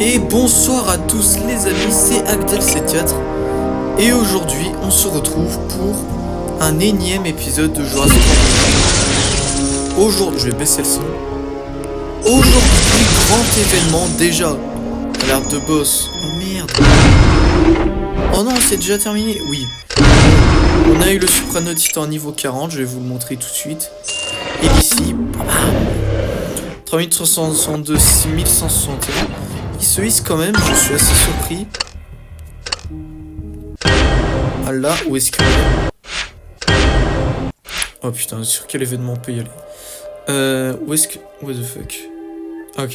Et bonsoir à tous les amis, c'est Agdel74 et aujourd'hui on se retrouve pour un énième épisode de Jurassic World. Aujourd'hui, je vais baisser le son. Aujourd'hui, grand événement déjà. Alerte de boss. Oh merde. Oh non, c'est déjà terminé. Oui. On a eu le Suprano Titan niveau 40, je vais vous le montrer tout de suite. Et ici, 3362, 6161. Il se hisse quand même, je suis assez surpris. Ah là, où est-ce qu'il est? Oh putain, sur quel événement on peut y aller? Où est-ce que... What the fuck? Ok.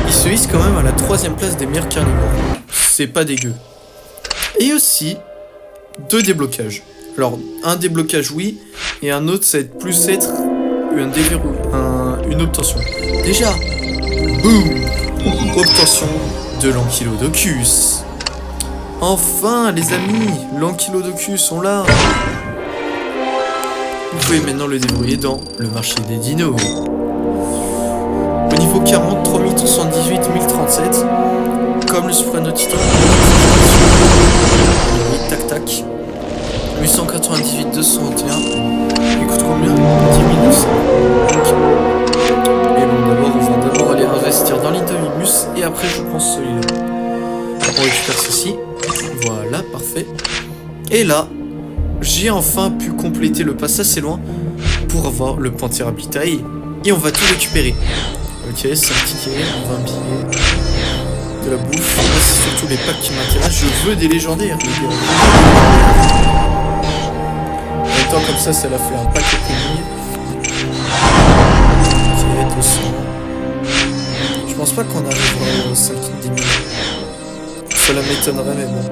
Il se hisse quand même à la 3ème place des meilleurs carnivores. C'est pas dégueu. Et aussi, 2 déblocages. Alors, un déblocage oui, et un autre ça va être plus être un déverrou, une obtention. Déjà, boum, obtention de l'Ankylodocus. Enfin, les amis, l'Ankylodocus sont là. Vous pouvez maintenant le débrouiller dans le marché des dinos. Au niveau 40, 3078, 1037. Comme le Suprano Titan. Tac tac. 898, 221. Il coûte combien? 10 900. Et bon, d'abord, on va d'abord aller investir dans l'Indominus et après, je pense celui-là. On récupère ceci. Voilà, parfait. Et là, j'ai enfin pu compléter le pass assez loin pour avoir le Panthera Vitae. Et on va tout récupérer. Ok, c'est un ticket, 20 billets, de la bouffe. Moi, c'est surtout les packs qui m'intéressent. Je veux des légendaires, les gars. En même temps, comme ça l'a fait un pack au premier. Ok, 200. Je pense pas qu'on arrivera au 5 10 000. Cela m'étonnerait, mais bon.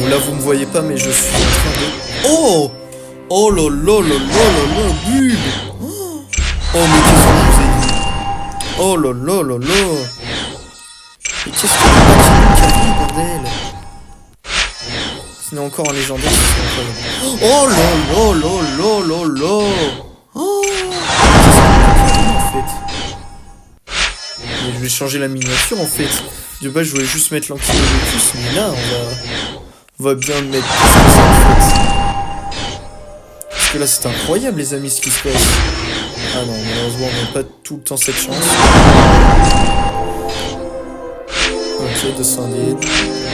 Là, vous me voyez pas, mais je suis en train de... Oh! Oh là là là là là là, Bulbe! Oh, mais qu'est-ce que je vous ai dit? Oh là là là là! Mais qu'est-ce que c'est que la bordel? Sinon encore un légendaire, c'est incroyable. Oh là là là là là là! Oh! En fait. Mais je vais changer la miniature en fait. De base, je voulais juste mettre l'Ankylodocus, mais là, on va bien mettre tout ça en fait. Parce que là, c'est incroyable, les amis, ce qui se passe. Ah non, malheureusement, on n'a pas tout le temps cette chance. Ok, 200 litres.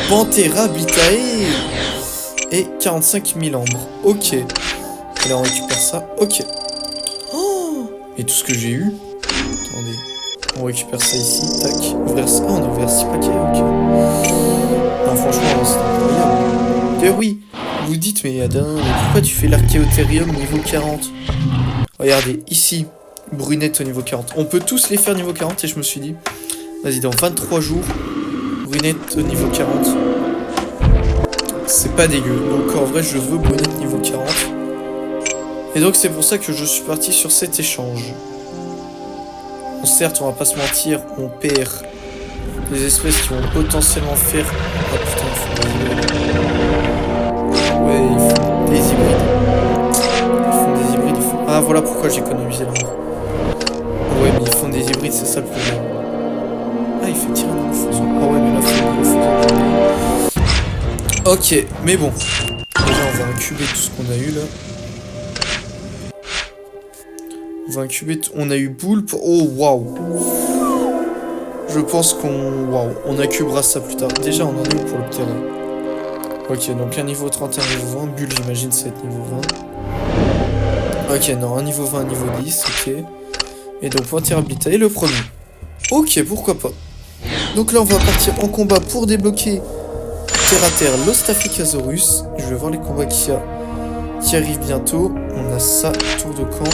Panthera Vitae et 45 000 ambres. Ok. Et là, on récupère ça. Ok. Oh! Et tout ce que j'ai eu. Attendez. On récupère ça ici. Tac. Ouvrir ça. Ah, on a ouvert 6 paquets. Ok. Non, franchement, c'est incroyable. Et oui. Vous dites, mais Adam, pourquoi tu fais l'Archéotherium niveau 40? Regardez, ici, brunette au niveau 40. On peut tous les faire niveau 40 et je me suis dit, vas-y, dans 23 jours, brunette au niveau 40. C'est pas dégueu. Donc en vrai, je veux brunette niveau 40. Et donc c'est pour ça que je suis parti sur cet échange. Bon, certes, on va pas se mentir, on perd des espèces qui vont potentiellement faire... Ah putain, il faut... Ouais, il faut des hybrides. Ah, voilà pourquoi j'ai économisé l'arbre. Ouais, mais ils font des hybrides, c'est ça le problème. Ah, il fait tirer dans le fuseau. Ah ouais, mais là, il faut le fuseau. Ok, mais bon. Déjà, on va incuber tout ce qu'on a eu, là. On va incuber... On a eu Boulpe. Oh, waouh. Je pense qu'on... Waouh. On incubera ça plus tard. Déjà, on en est où pour le terrain? Ok, donc un niveau 31, niveau 20. Bulle, j'imagine, ça va être niveau 20. Ok, non, un niveau 20, un niveau 10, ok. Et donc, Panthera Vitae, le premier. Ok, pourquoi pas. Donc là, on va partir en combat pour débloquer terre à terre l'Ostaphycasaurus. Je vais voir les combats qui arrivent bientôt. On a ça, tour de camp.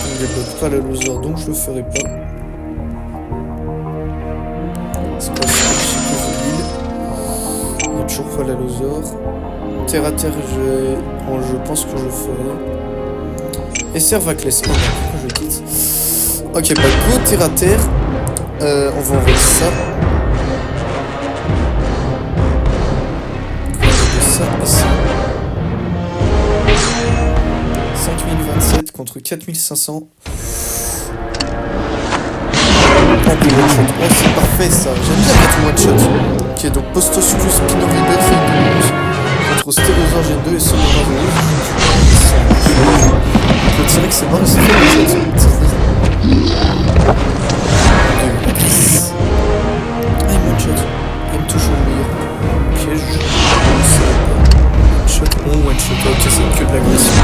On ne débloque pas la loser, donc je le ferai pas. C'est pas ça, je sais que l'île. Il n'y a toujours pas la loser. Terre à terre, je pense que je le ferai. Et Servaclès. Oh non, pourquoi je le quitte? Ok, bah go terre à terre. On va envoyer ça. Ça et ça. 5027 contre 4500. En plus one shot. Oh, c'est parfait ça. J'aime bien mettre one shot. Ok, donc Postoscus, Spinovider, c'est contre Stégosaure G2 et Sonora Rouge. Le T-Rex c'est mort et c'est fait one shot. Ah, il one shot. Il me touche au mur. Piège. One shot. Oh, one shot. Ok, c'est que de l'agression.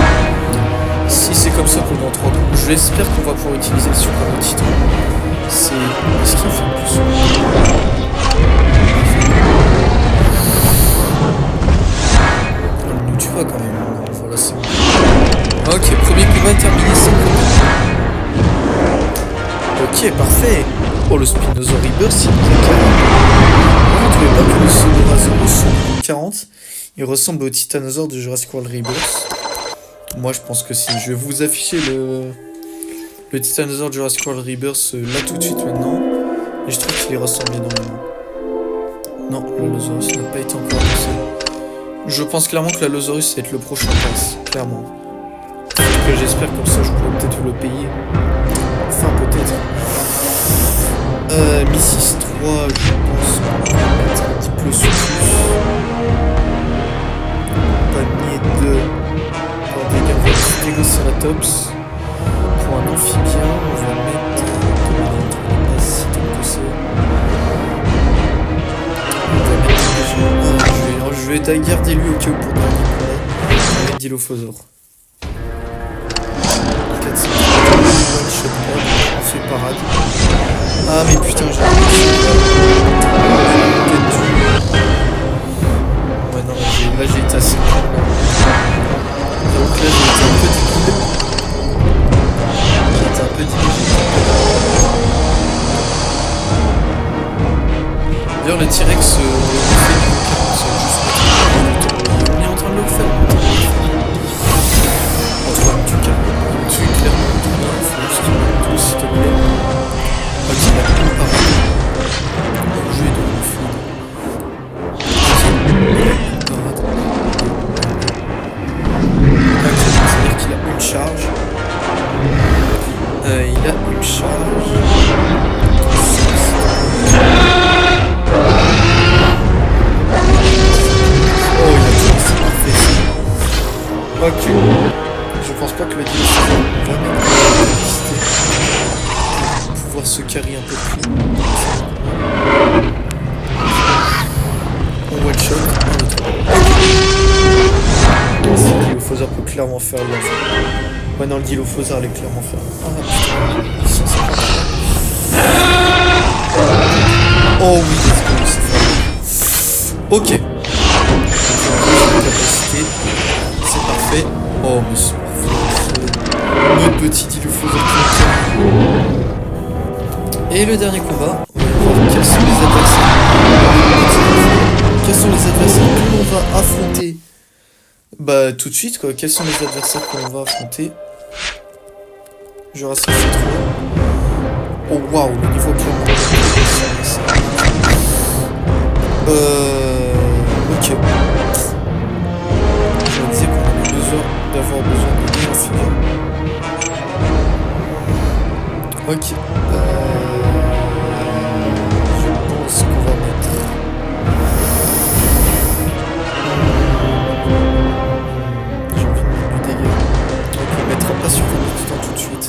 Si c'est comme ça pendant 3 tours, j'espère qu'on va pouvoir utiliser le super titre. C'est... Est-ce qu'il fait plus? On ne tue pas quand même. Voilà, c'est bon. Ok, premier combat terminé sans problème. Ok, parfait. Oh, le Spinosaur Rebirth, il nous a carrément... Vous ne trouvez pas que le Sonorasaurus 40, il ressemble au Titanosaure de Jurassic World Rebirth? Moi je pense que si. Je vais vous afficher le Titanosaure Jurassic World Rebirth là tout de suite maintenant. Et je trouve qu'il y ressemble énormément. Non, l'Allosaurus n'a pas été encore annoncé. Je pense clairement que l'Allosaurus va être le prochain pass. Clairement. En tout cas j'espère, comme ça je pourrais peut-être vous le payer. Enfin peut-être. Missis 3, je pense qu'on va mettre un petit peu sous plus. Panier 2. Stegoceratops. Pour un amphibien, on va mettre je vais garder lui au cas où pour dernier combat. On va mettre Dilophosaure. 400 one shot mob, on fait parade. Ah mais putain j'ai ouais non là j'ai été assez con là. Donc là j'ai été un peu déguidé. J'ai été un peu déguidé. D'ailleurs le T-Rex fait on est en train de le refaire. Antoine tu es clairement tout bien, il faut juste tout s'il te plaît. Ok, il a une parade. Le jeu est devenu fluide. C'est-à-dire qu'il a une charge. Il a une charge. Oh, il a tout, c'est parfait. Ok. Je pense pas que le Dilophosaure va mettre pour pouvoir se carry un peu plus. On one shot. Le Dilophosaure peut clairement faire l'affaire. Maintenant le Dilophosaure allait clairement faire. Ah putain, 150. Oh oui, let's go, c'est fait. Ok. C'est parfait. Oh mais c'est parfait. Notre petit Dilophosaure. Et le dernier combat, on va voir quels sont les adversaires. Quels sont les adversaires que l'on va affronter? Bah tout de suite quoi, quels sont les adversaires que l'on va affronter? Jurassic World 3. Oh waouh, le niveau clairement. Ok. Je me disais qu'on avait d'avoir besoin de lui en figure. Ok. Je pense qu'on va mettre... J'ai envie de mettre du dégât. Donc on mettra pas sur un temps tout de suite.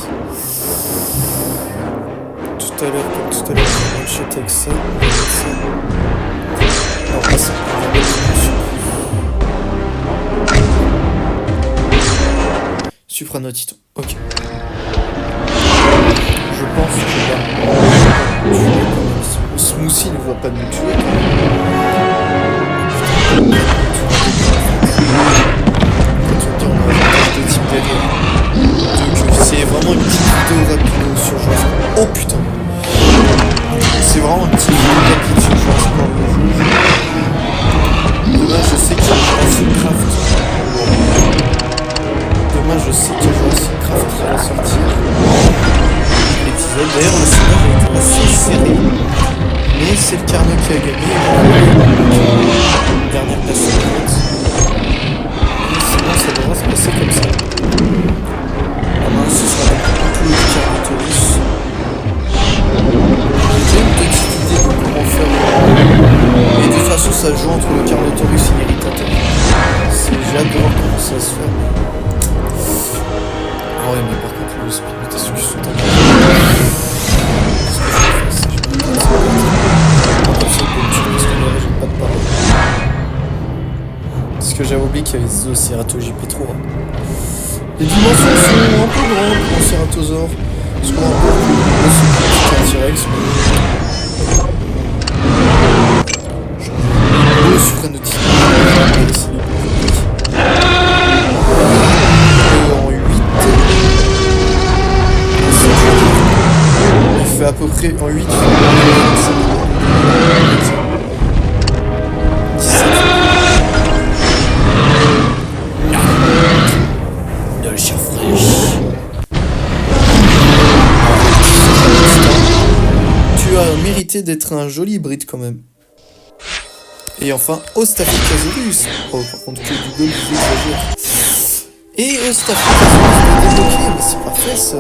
Tout à l'heure, comme tout à l'heure, on va one shot avec ça. On va mettre ça. Non, pas ça. On va mettre Supranotiton. Ok. Je pense que là, le Smoothie ne va pas nous tuer. Quand on dit on a un avantage de type derrière. Donc c'est vraiment une petite vidéo rapide sur Jurassic. Oh putain. C'est vraiment une petite vidéo rapide sur Jurassic World. Demain je sais qu'il y a Jurassic Craft. Demain je sais que Jurassic Craft va sortir. L'épisode. D'ailleurs le sondage a été assez serré. Mais c'est le Carnot qui a gagné. Dernière place sur le vote. Et sinon ça devra se passer comme ça. Demain ce sera donc le Carnotaurus. j'avais oublié qu'il y avait des Océratogp3. Les dimensions sont un peu grandes pour un Ceratosaure. Parce qu'on a un peu de T-Rex. Le suprême de T-Rex. En 8. Il fait à peu près en 8. 17. De la chair fraîche. Tu as mérité d'être un joli hybride quand même. Et enfin, Ostaphycasaurus. Oh, par contre, que du gold, j'exagère. Et Ostaphycasaurus débloqué, mais c'est parfait ça.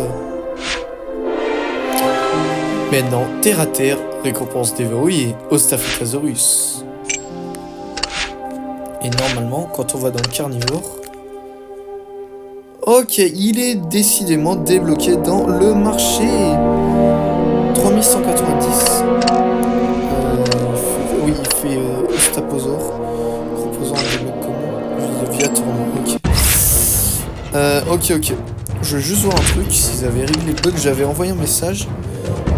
Maintenant, terre à terre, récompense déverrouillée, Ostaphycasaurus. Et normalement, quand on va dans le carnivore... Ok, il est décidément débloqué dans le marché. 3190. Oui, il fait Ostaposaure. Proposant un débloque comment via tournoi. Ok. Ok. Je veux juste voir un truc. S'ils avaient réglé le bug, j'avais envoyé un message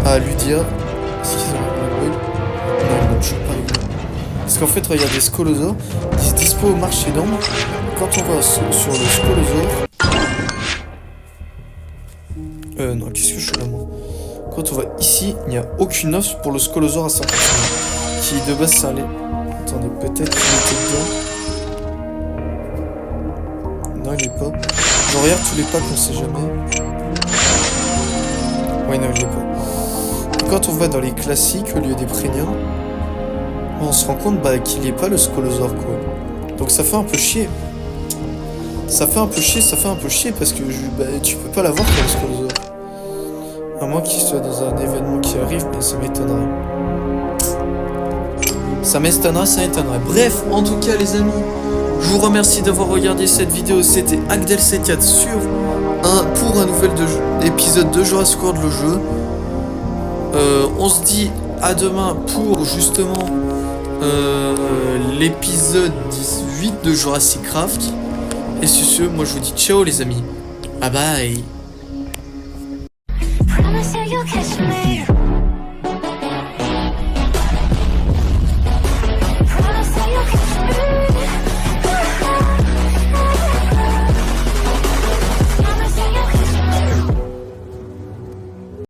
à Ludia. Est-ce qu'ils ont réglé le bug? Non, je suis pas réglé. Parce qu'en fait, regardez, Scolosaure, il se dispo au marché d'Ambre. Quand on va sur le Scolosaure. Non, qu'est-ce que je fais là, moi? Quand on va ici, il n'y a aucune offre pour le Scolosaure à 50 000. Qui de base, c'est un lait. Attendez, peut-être qu'il était dedans. Non, il est pas. Je regarde tous les packs, on sait jamais. Ouais, non, il est pas. Quand on va dans les classiques au lieu des prégnants, on se rend compte qu'il n'est pas le Scolosaure, quoi. Donc ça fait un peu chier. Ça fait un peu chier parce que tu peux pas l'avoir comme Scolosaure. À moins qu'il soit dans un événement qui arrive, mais ça m'étonnerait. Ça m'étonnerait. Bref, en tout cas les amis, je vous remercie d'avoir regardé cette vidéo. C'était Agdel74 pour un nouvel épisode de Jurassic World le jeu. On se dit à demain pour justement l'épisode 18 de Jurassic Craft. Et sur ce, moi je vous dis ciao les amis. Bye bye.